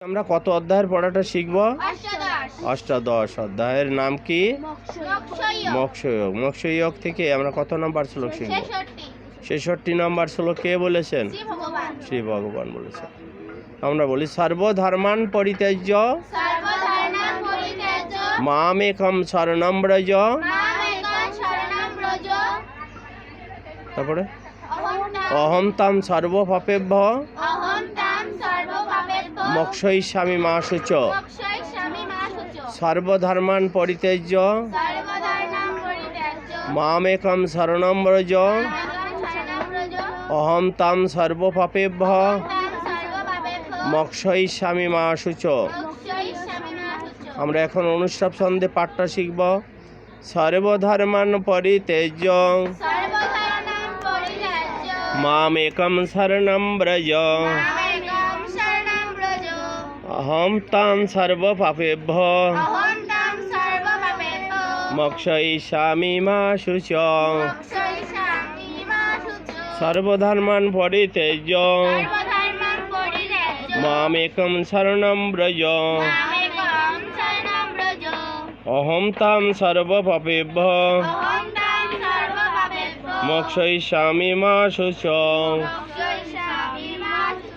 আমরা কত অধ্যায়ের পড়াটা শিখব? অষ্টাদশ অধ্যায়ের নাম কি? মোক্ষয়োগ। মোক্ষয়োগ থেকে আমরা কত নম্বর শ্লোক শিখব? 66 নম্বর শ্লোক কে বলেছেন? শ্রী ভগবান বলেছেন। আমরা বলি সর্বধর্মান পরিত্যাজ্য মামেকম শরণম ব্রজ। তারপরে অহম তাম সর্বপাপেভ্যো মোক্ষয়িষ্যামি মা শুচ। সর্বধর্মান পরিত্যাজ্য মামেকম শরণম ব্রজ অহম তাম সর্বপাপেভ্যো মোক্ষয়িষ্যামি মা শুচ। আমরা এখন অনুষ্টাপ ছন্দে পাঠটা শিখব। সর্বধর্মান পরিত্যাজ্য মামেকম শরণম ব্রজ অহম তাম সর্বপাপেভ্যো মোক্ষয়িষ্যামি মা শুচ। সর্বধর্মান পরিত্যাজ্য মামেকম শরণম ব্রজ অহম তাম সর্বপাপেভ্যো মোক্ষয়িষ্যামি মা শুচ।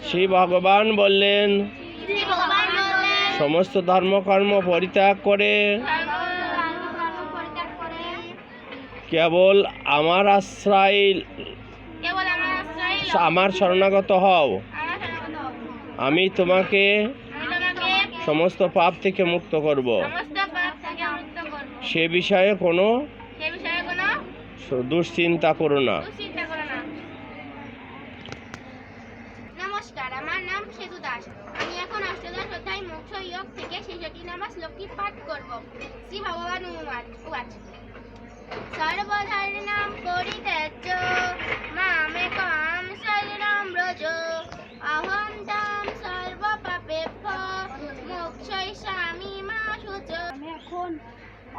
শ্রী ভগবান বললেন সমস্ত ধর্মকর্ম পরিত্যাগ করে কেবল আমার আশ্রয় আমার শরণাগত হও, আমি তোমাকে সমস্ত পাপ থেকে মুক্ত করব। সে বিষয়ে কোনো দুশ্চিন্তা করো না। নমস্কার, আমার নাম সেতু দাস। আমি এখন অষ্টাদশ অধ্যায় মোক্ষয়োগ থেকে 66 নম্বর শ্লোকটি পাঠ করব। শ্রী ভগবান উবাচ সর্বধর্মাণ পরিত্যাজ্য মামেকং শরণম ব্রজ অহং তাম সর্বপাপেভ্যো মোক্ষয়িষ্যামি মা শুচ। আমি এখন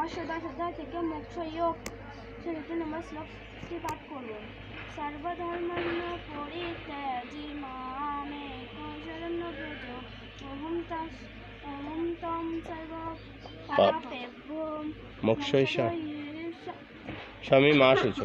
অষ্টাদশ অধ্যায় থেকে মোক্ষয়োগ 66 নম্বর শ্লোকটি পাঠ করব। সর্বধর্মাণ পরিত্যাজ্য মামেকং শরণম ব্রজ অহং তাম সর্বপাপেভ্যো মোক্ষয়িষ্যামি মা শুচ।